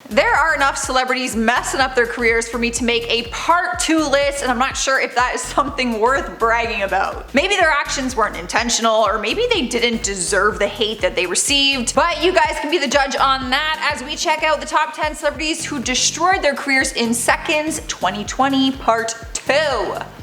There are enough celebrities messing up their careers for me to make a part 2 list, and I'm not sure if that is something worth bragging about. Maybe their actions weren't intentional, or maybe they didn't deserve the hate that they received, but you guys can be the judge on that as we check out the top 10 celebrities who destroyed their careers in seconds 2020 part 2.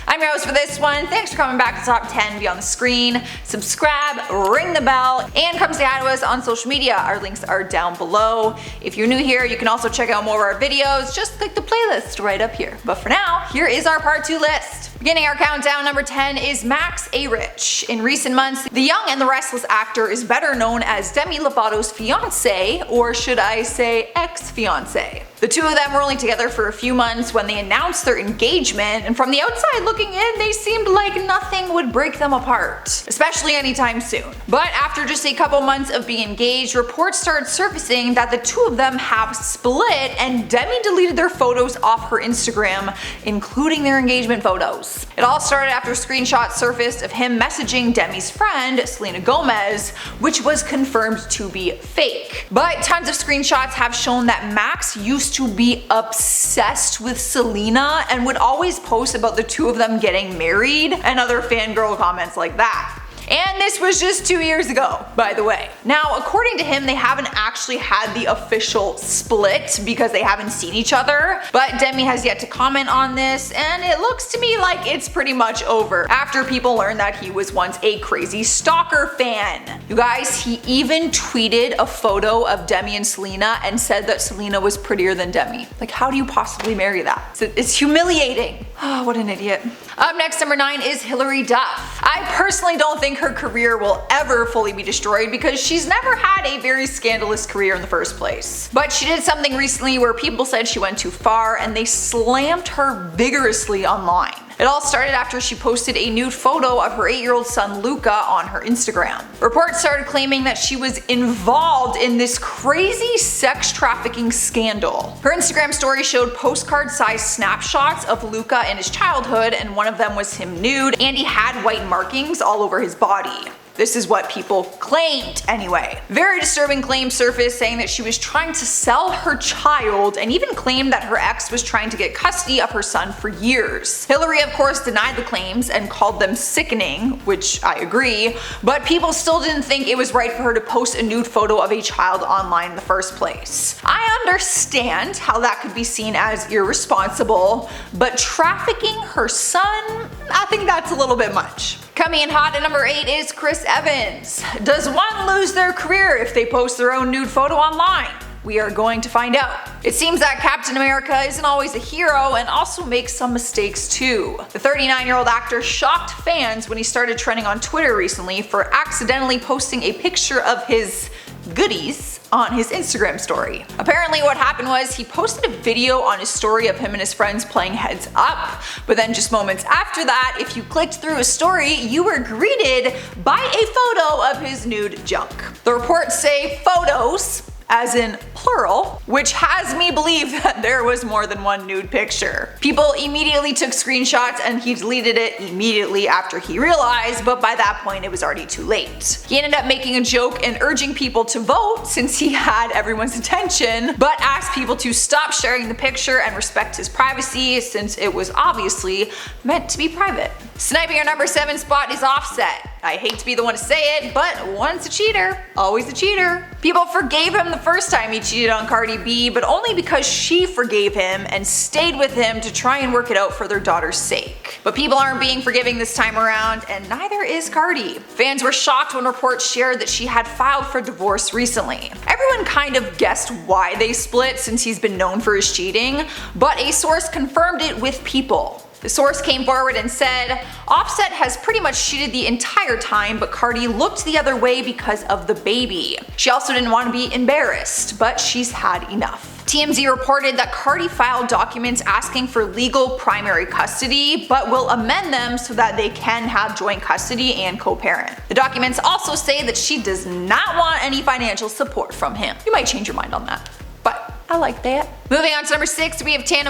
I'm your host for this one. Thanks for coming back to Top 10 Be on the screen. Subscribe, ring the bell, and come say hi to us on social media. Our links are down below. If you're new here, you can also check out more of our videos. Just click the playlist right up here. But for now, here is our part 2 list. Beginning our countdown, number 10 is Max EHRICH. In recent months, the young and the restless actor is better known as Demi Lovato's fiance, or should I say ex-fiance. The two of them were only together for a few months when they announced their engagement, and from the outside looking in, they seemed like nothing would break them apart, especially anytime soon. But after just a couple months of being engaged, reports started surfacing that the two of them have split, and Demi deleted their photos off her Instagram, including their engagement photos. It all started after screenshots surfaced of him messaging Demi's friend, Selena Gomez, which was confirmed to be fake. But tons of screenshots have shown that Max used to be obsessed with Selena and would always post about the two of them getting married and other fangirl comments like that. And this was just 2 years ago, by the way. Now, according to him, they haven't actually had the official split because they haven't seen each other, but Demi has yet to comment on this, and it looks to me like it's pretty much over after people learned that he was once a crazy stalker fan. You guys, he even tweeted a photo of Demi and Selena and said that Selena was prettier than Demi. Like, how do you possibly marry that? It's humiliating. Oh, what an idiot. Up next, number 9 is HILARY DUFF. I personally don't think her career will ever fully be destroyed because she's never had a very scandalous career in the first place. But she did something recently where people said she went too far and they slammed her vigorously online. It all started after she posted a nude photo of her 8-year-old son Luca on her Instagram. Reports started claiming that she was involved in this crazy sex trafficking scandal. Her Instagram story showed postcard-sized snapshots of Luca in his childhood, and one of them was him nude, and he had white markings all over his body. This is what people claimed anyway. Very disturbing claims surfaced saying that she was trying to sell her child, and even claimed that her ex was trying to get custody of her son for years. HILARY of course denied the claims and called them sickening, which I agree, but people still didn't think it was right for her to post a nude photo of a child online in the first place. I understand how that could be seen as irresponsible, but trafficking her son? I think that's a little bit much. Coming in hot at number 8 is Chris Evans. Does one lose their career if they post their own nude photo online? We are going to find out. It seems that Captain America isn't always a hero and also makes some mistakes too. The 39-year-old actor shocked fans when he started trending on Twitter recently for accidentally posting a picture of his goodies on his Instagram story. Apparently what happened was he posted a video on his story of him and his friends playing Heads Up, but then just moments after that, if you clicked through his story, you were greeted by a photo of his nude junk. The reports say photos, as in plural, which has me believe that there was more than one nude picture. People immediately took screenshots and he deleted it immediately after he realized, but by that point it was already too late. He ended up making a joke and urging people to vote since he had everyone's attention, but asked people to stop sharing the picture and respect his privacy since it was obviously meant to be private. Sniping our number 7 spot is Offset. I hate to be the one to say it, but once a cheater, always a cheater. People forgave him the first time he cheated on Cardi B, but only because she forgave him and stayed with him to try and work it out for their daughter's sake. But people aren't being forgiving this time around, and neither is Cardi. Fans were shocked when reports shared that she had filed for divorce recently. Everyone kind of guessed why they split since he's been known for his cheating, but a source confirmed it with People. The source came forward and said, Offset has pretty much cheated the entire time, but Cardi looked the other way because of the baby. She also didn't want to be embarrassed, but she's had enough. TMZ reported that Cardi filed documents asking for legal primary custody, but will amend them so that they can have joint custody and co-parent. The documents also say that she does not want any financial support from him. You might change your mind on that, but I like that. Moving on to number 6, we have TANA.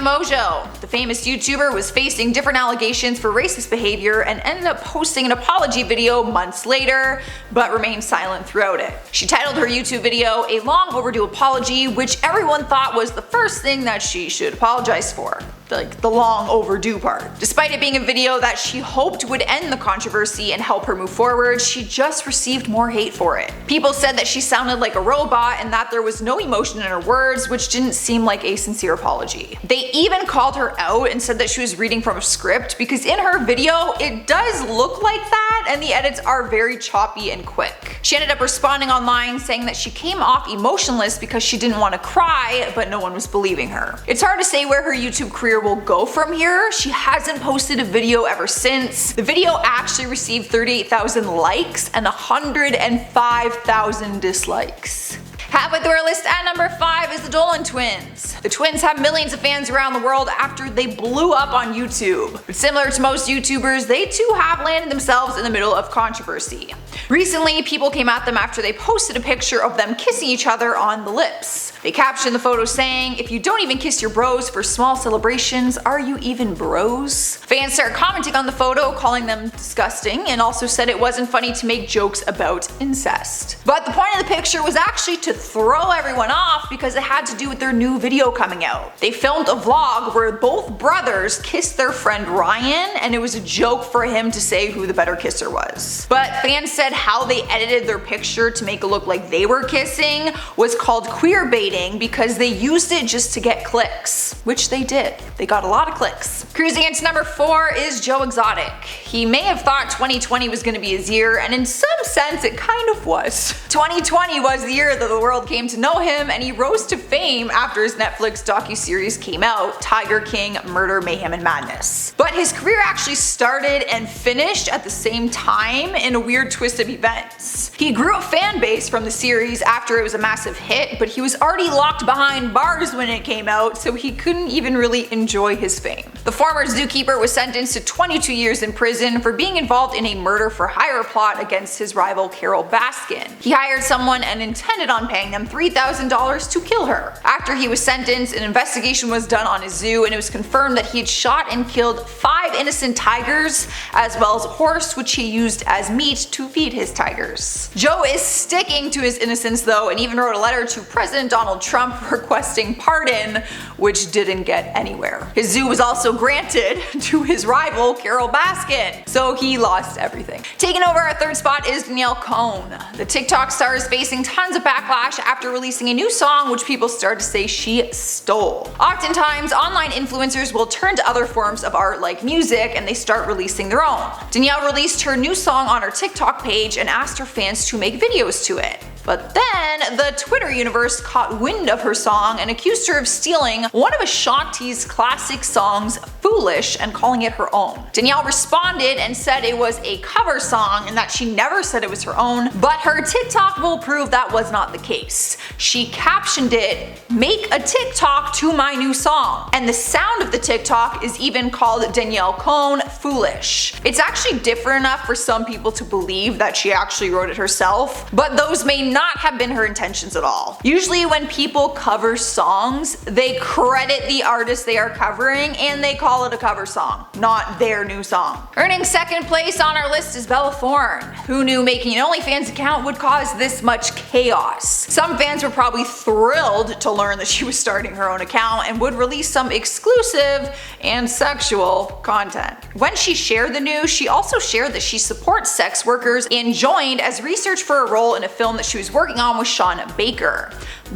The famous YouTuber was facing different allegations for racist behavior and ended up posting an apology video months later, but remained silent throughout it. She titled her YouTube video a long overdue apology, which everyone thought was the first thing that she should apologize for. Like the long overdue part. Despite it being a video that she hoped would end the controversy and help her move forward, she just received more hate for it. People said that she sounded like a robot and that there was no emotion in her words, which didn't seem like a sincere apology. They even called her out and said that she was reading from a script, because in her video it does look like that and the edits are very choppy and quick. She ended up responding online saying that she came off emotionless because she didn't want to cry, but no one was believing her. It's hard to say where her YouTube career will go from here. She hasn't posted a video ever since. The video actually received 38,000 likes and 105,000 dislikes. Halfway through our list at number 5 is the Dolan twins. The twins have millions of fans around the world after they blew up on YouTube. But similar to most YouTubers, they too have landed themselves in the middle of controversy. Recently, people came at them after they posted a picture of them kissing each other on the lips. They captioned the photo saying, "If you don't even kiss your bros for small celebrations, are you even bros?" Fans started commenting on the photo, calling them disgusting, and also said it wasn't funny to make jokes about incest. But the point of the picture was actually to throw everyone off because it had to do with their new video coming out. They filmed a vlog where both brothers kissed their friend Ryan, and it was a joke for him to say who the better kisser was. But fans said how they edited their picture to make it look like they were kissing was called queer baiting, because they used it just to get clicks, which they did. They got a lot of clicks. Cruising into number 4 is Joe Exotic. He may have thought 2020 was going to be his year, and in some sense it kind of was. 2020 was the year that the world came to know him, and he rose to fame after his Netflix docuseries came out, Tiger King: Murder, Mayhem and Madness. But his career actually started and finished at the same time in a weird twist of events. He grew a fan base from the series after it was a massive hit, but he was already locked behind bars when it came out, so he couldn't even really enjoy his fame. The former zookeeper was sentenced to 22 years in prison for being involved in a murder-for-hire plot against his rival Carol Baskin. He hired someone and intended on paying them $3,000 to kill her. After he was sentenced, an investigation was done on his zoo, and it was confirmed that he had shot and killed 5 innocent tigers, as well as a horse which he used as meat to feed his tigers. Joe is sticking to his innocence though, and even wrote a letter to President Donald Trump requesting pardon, which didn't get anywhere. His zoo was also granted to his rival Carol Baskin, so he lost everything. Taking over our 3rd spot is Danielle COHN. The TikTok star is facing tons of backlash after releasing a new song which people started to say she stole. Oftentimes, online influencers will turn to other forms of art like music and they start releasing their own. Danielle released her new song on her TikTok page and asked her fans to make videos to it. But then the Twitter universe caught wind of her song and accused her of stealing one of Ashanti's classic songs, Foolish, and calling it her own. Danielle responded and said it was a cover song and that she never said it was her own, but her TikTok will prove that was not the case. She captioned it, "Make a TikTok to my new song," and the sound of the TikTok is even called Danielle COHN Foolish. It's actually different enough for some people to believe that she actually wrote it herself, but those may not have been her intentions at all. Usually when people cover songs, they credit the artist they are covering and they call it a cover song, not their new song. Earning 2nd place on our list is Bella Thorne. Who knew making an OnlyFans account would cause this much chaos? Some fans were probably thrilled to learn that she was starting her own account and would release some exclusive and sexual content. When she shared the news, she also shared that she supports sex workers and joined as research for a role in a film that she was working on with Sean Baker.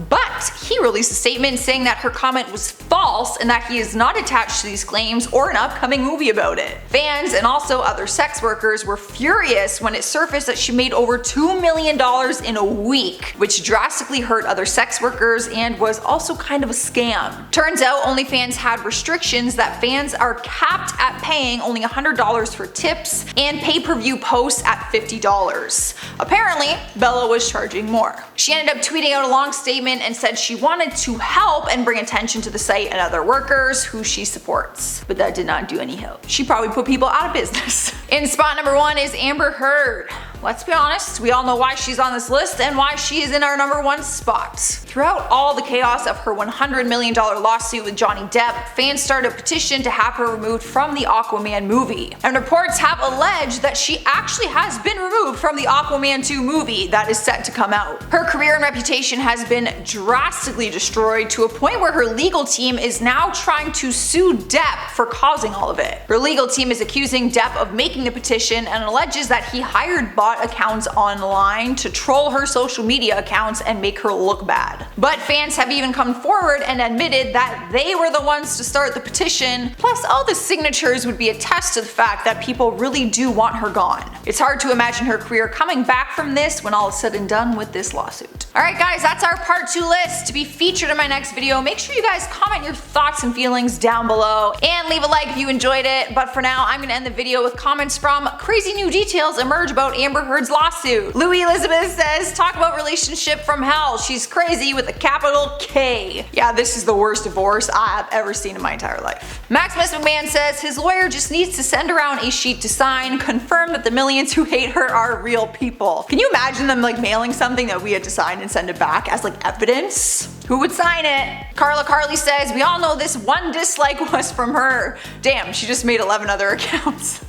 But he released a statement saying that her comment was false and that he is not attached to these claims or an upcoming movie about it. Fans and also other sex workers were furious when it surfaced that she made over $2 million in a week, which drastically hurt other sex workers and was also kind of a scam. Turns out OnlyFans had restrictions that fans are capped at paying only $100 for tips and pay-per-view posts at $50. Apparently, Bella was charging more. She ended up tweeting out a long statement and said she wanted to help and bring attention to the site and other workers who she supports. But that did not do any help. She probably put people out of business. In spot number 1 is Amber Heard. let's be honest, we all know why she's on this list and why she is in our #1 spot. Throughout all the chaos of her $100 million lawsuit with Johnny Depp, fans started a petition to have her removed from the Aquaman movie. And reports have alleged that she actually has been removed from the Aquaman 2 movie that is set to come out. Her career and reputation has been drastically destroyed to a point where her legal team is now trying to sue Depp for causing all of it. Her legal team is accusing Depp of making the petition and alleges that he hired bot accounts online to troll her social media accounts and make her look bad. But fans have even come forward and admitted that they were the ones to start the petition, plus all the signatures would be a test to the fact that people really do want her gone. It's hard to imagine her career coming back from this when all is said and done with this lawsuit. Alright guys, that's our part 2 list. To be featured in my next video, make sure you guys comment your thoughts and feelings down below and leave a like if you enjoyed it. But for now, I'm gonna end the video with comments from Crazy New Details Emerge about Amber Heard's lawsuit. Louis Elizabeth says, talk about relationship from hell. She's crazy with a capital K. Yeah, this is the worst divorce I have ever seen in my entire life. Maximus McMahon says his lawyer just needs to send around a sheet to sign, confirm that the millions who hate her are real people. Can you imagine them like mailing something that we had to sign and send it back as like evidence? Who would sign it? Carla Carly says, we all know this one dislike was from her. Damn, she just made 11 other accounts.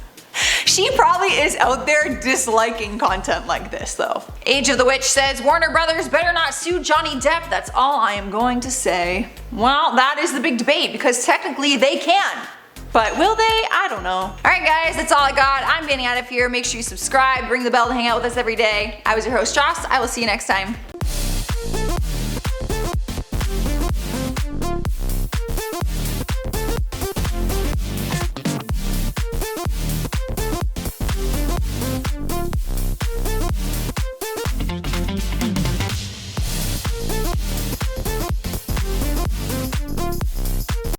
She probably is out there disliking content like this though. Age of the Witch says, Warner Brothers better not sue Johnny Depp, that's all I am going to say. Well, that is the big debate because technically they can. But will they? I don't know. Alright guys, that's all I got. I'm getting out of here. Make sure you subscribe, ring the bell to hang out with us every day. I was your host Joss. I will see you next time.